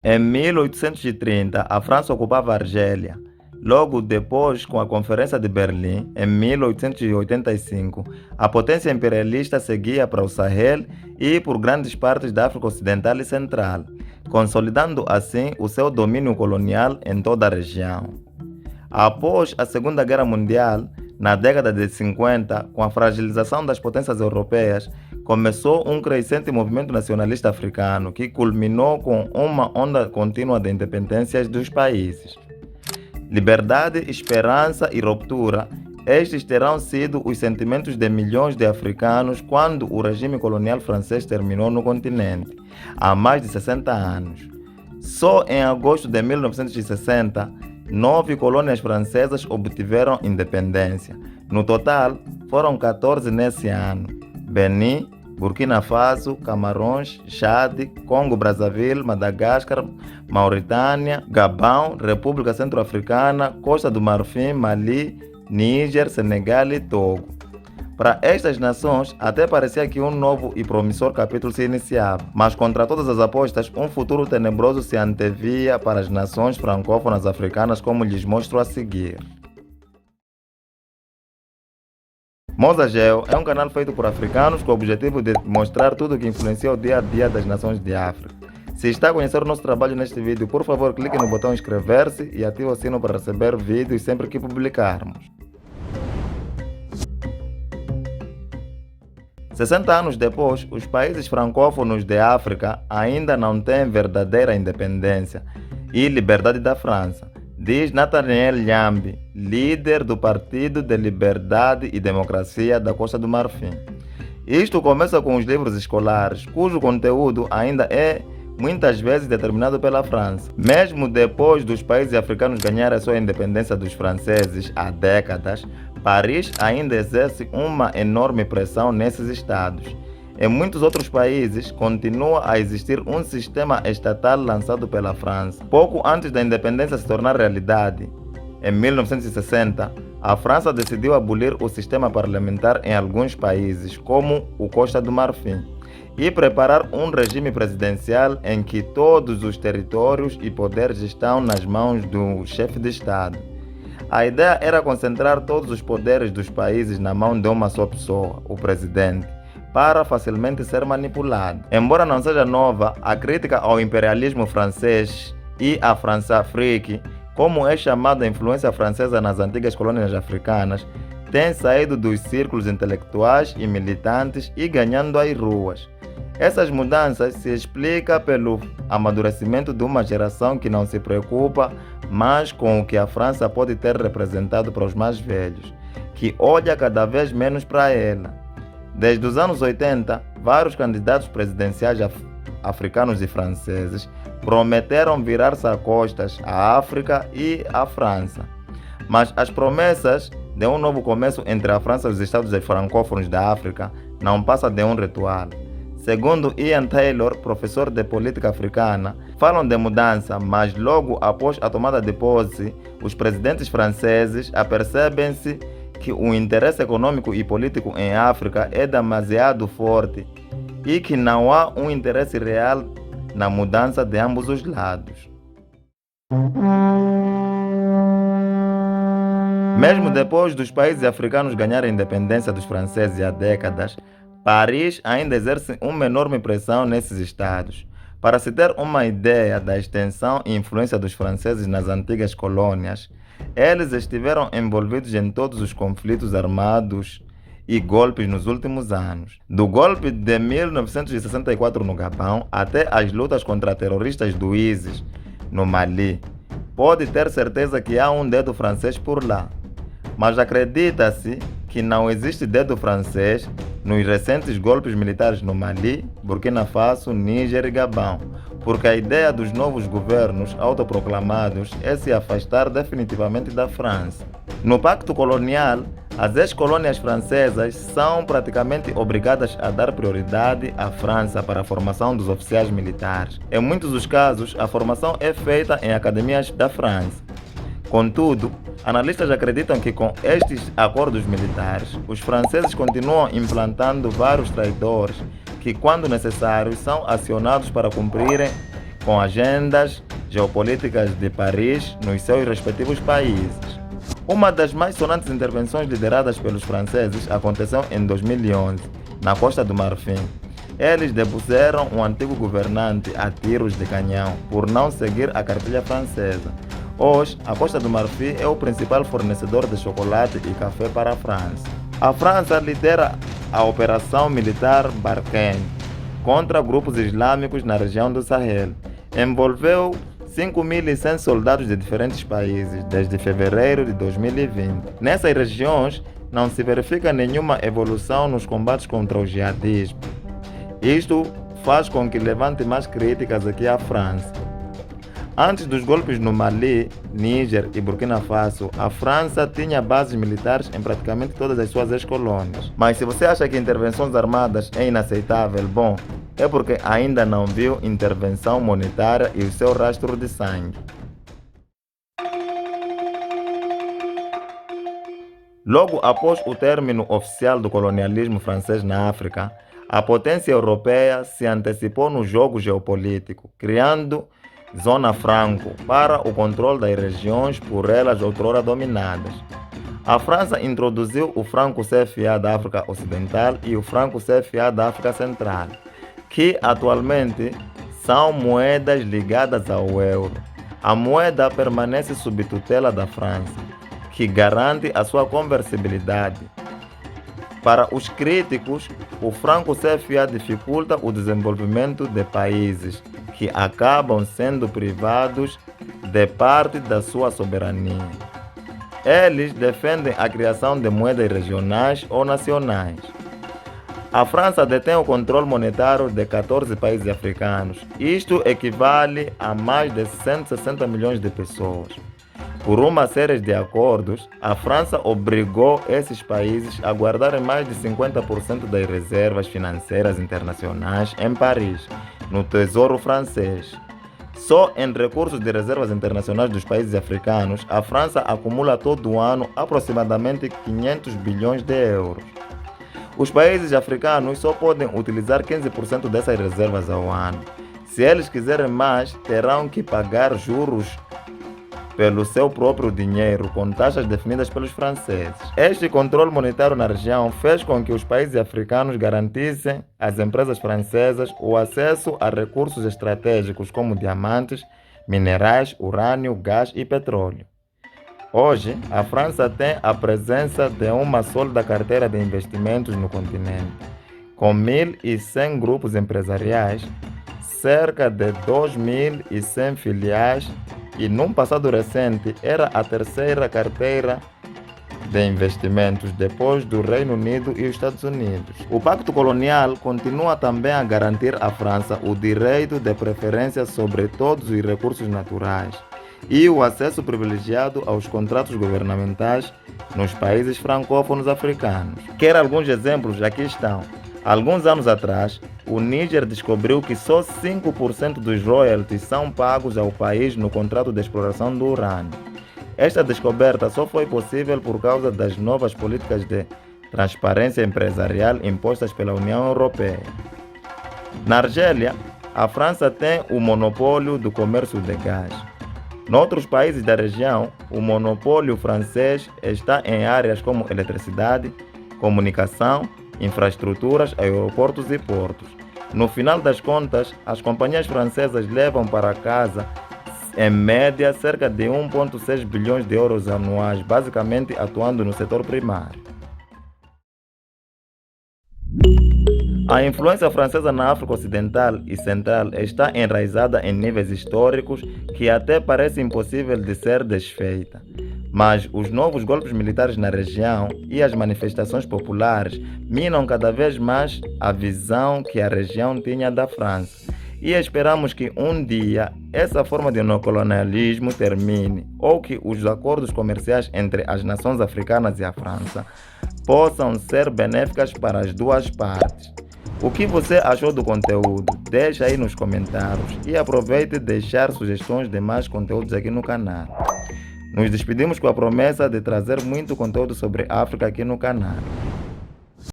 Em 1830, a França ocupava a Argélia. Logo depois, com a Conferência de Berlim, em 1885, a potência imperialista seguia para o Sahel e por grandes partes da África Ocidental e Central, consolidando assim o seu domínio colonial em toda a região. Após a Segunda Guerra Mundial, na década de 50, com a fragilização das potências europeias, começou um crescente movimento nacionalista africano que culminou com uma onda contínua de independências dos países. Liberdade, esperança e ruptura, estes terão sido os sentimentos de milhões de africanos quando o regime colonial francês terminou no continente, há mais de 60 anos. Só em agosto de 1960, 9 colônias francesas obtiveram independência. No total, foram 14 nesse ano: Benin, Burkina Faso, Camarões, Chad, Congo-Brazzaville, Madagascar, Mauritânia, Gabão, República Centro-Africana, Costa do Marfim, Mali, Níger, Senegal e Togo. Para estas nações, até parecia que um novo e promissor capítulo se iniciava, mas contra todas as apostas, um futuro tenebroso se antevia para as nações francófonas africanas, como lhes mostro a seguir. Mozagel é um canal feito por africanos com o objetivo de mostrar tudo o que influencia o dia a dia das nações de África. Se está a conhecer o nosso trabalho neste vídeo, por favor clique no botão inscrever-se e ative o sino para receber vídeos sempre que publicarmos. 60 anos depois, os países francófonos de África ainda não têm verdadeira independência e liberdade da França, diz Nathaniel Yambi, líder do Partido de Liberdade e Democracia da Costa do Marfim. Isto começa com os livros escolares, cujo conteúdo ainda é muitas vezes determinado pela França. Mesmo depois dos países africanos ganharem a sua independência dos franceses há décadas, Paris ainda exerce uma enorme pressão nesses estados. Em muitos outros países, continua a existir um sistema estatal lançado pela França. Pouco antes da independência se tornar realidade, em 1960, a França decidiu abolir o sistema parlamentar em alguns países, como o Costa do Marfim, e preparar um regime presidencial em que todos os territórios e poderes estão nas mãos do chefe de Estado. A ideia era concentrar todos os poderes dos países na mão de uma só pessoa, o presidente, para facilmente ser manipulado. Embora não seja nova, a crítica ao imperialismo francês e à France-Afrique, como é chamada a influência francesa nas antigas colônias africanas, tem saído dos círculos intelectuais e militantes e ganhando as ruas. Essas mudanças se explicam pelo amadurecimento de uma geração que não se preocupa mais com o que a França pode ter representado para os mais velhos, que olha cada vez menos para ela. Desde os anos 80, vários candidatos presidenciais africanos e franceses prometeram virar-se as costas à África e à França. Mas as promessas de um novo começo entre a França e os estados francófonos da África não passam de um ritual. Segundo Ian Taylor, professor de política africana, falam de mudança, mas logo após a tomada de posse, os presidentes franceses apercebem-se que o interesse econômico e político em África é demasiado forte e que não há um interesse real na mudança de ambos os lados. Mesmo depois dos países africanos ganharem a independência dos franceses há décadas, Paris ainda exerce uma enorme pressão nesses estados. Para se ter uma ideia da extensão e influência dos franceses nas antigas colônias, eles estiveram envolvidos em todos os conflitos armados e golpes nos últimos anos. Do golpe de 1964 no Gabão até as lutas contra terroristas do ISIS no Mali, pode ter certeza que há um dedo francês por lá. Mas acredita-se que não existe dedo francês nos recentes golpes militares no Mali, Burkina Faso, Níger e Gabão, porque a ideia dos novos governos autoproclamados é se afastar definitivamente da França. No Pacto Colonial, as ex-colônias francesas são praticamente obrigadas a dar prioridade à França para a formação dos oficiais militares. Em muitos dos casos, a formação é feita em academias da França. Contudo, analistas acreditam que com estes acordos militares, os franceses continuam implantando vários traidores que, quando necessários, são acionados para cumprirem com agendas geopolíticas de Paris nos seus respectivos países. Uma das mais sonantes intervenções lideradas pelos franceses aconteceu em 2011, na Costa do Marfim. Eles depuseram um antigo governante a tiros de canhão por não seguir a cartilha francesa. Hoje, a Costa do Marfim é o principal fornecedor de chocolate e café para a França. A França lidera a operação militar Barkhane contra grupos islâmicos na região do Sahel. Envolveu 5.100 soldados de diferentes países desde fevereiro de 2020. Nessas regiões, não se verifica nenhuma evolução nos combates contra o jihadismo. Isto faz com que levante mais críticas aqui à França. Antes dos golpes no Mali, Níger e Burkina Faso, a França tinha bases militares em praticamente todas as suas ex-colônias. Mas se você acha que intervenções armadas é inaceitável, bom, é porque ainda não viu intervenção monetária e o seu rastro de sangue. Logo após o término oficial do colonialismo francês na África, a potência europeia se antecipou no jogo geopolítico, criando Zona Franco para o controle das regiões por elas outrora dominadas. A França introduziu o franco CFA da África Ocidental e o franco CFA da África Central, que atualmente são moedas ligadas ao euro. A moeda permanece sob tutela da França, que garante a sua conversibilidade. Para os críticos, o franco CFA dificulta o desenvolvimento de países que acabam sendo privados de parte da sua soberania. Eles defendem a criação de moedas regionais ou nacionais. A França detém o controle monetário de 14 países africanos. Isto equivale a mais de 160 milhões de pessoas. Por uma série de acordos, a França obrigou esses países a guardarem mais de 50% das reservas financeiras internacionais em Paris, no Tesouro francês. Só em recursos de reservas internacionais dos países africanos, a França acumula todo ano aproximadamente 500 bilhões de euros. Os países africanos só podem utilizar 15% dessas reservas ao ano. Se eles quiserem mais, terão que pagar juros pelo seu próprio dinheiro, com taxas definidas pelos franceses. Este controle monetário na região fez com que os países africanos garantissem às empresas francesas o acesso a recursos estratégicos como diamantes, minerais, urânio, gás e petróleo. Hoje, a França tem a presença de uma sólida carteira de investimentos no continente, com 1.100 grupos empresariais, cerca de 2.100 filiais, e num passado recente era a terceira carteira de investimentos depois do Reino Unido e os Estados Unidos. O Pacto Colonial continua também a garantir à França o direito de preferência sobre todos os recursos naturais e o acesso privilegiado aos contratos governamentais nos países francófonos africanos. Quer alguns exemplos? Aqui estão. Alguns anos atrás, o Níger descobriu que só 5% dos royalties são pagos ao país no contrato de exploração do urânio. Esta descoberta só foi possível por causa das novas políticas de transparência empresarial impostas pela União Europeia. Na Argélia, a França tem o monopólio do comércio de gás. Noutros países da região, o monopólio francês está em áreas como eletricidade, comunicação, infraestruturas, aeroportos e portos. No final das contas, as companhias francesas levam para casa, em média, cerca de 1,6 bilhões de euros anuais, basicamente atuando no setor primário. A influência francesa na África Ocidental e Central está enraizada em níveis históricos que até parece impossível de ser desfeita. Mas os novos golpes militares na região e as manifestações populares minam cada vez mais a visão que a região tinha da França. E esperamos que um dia essa forma de neocolonialismo termine ou que os acordos comerciais entre as nações africanas e a França possam ser benéficas para as duas partes. O que você achou do conteúdo? Deixa aí nos comentários e aproveite deixar sugestões de mais conteúdos aqui no canal. Nos despedimos com a promessa de trazer muito conteúdo sobre África aqui no canal.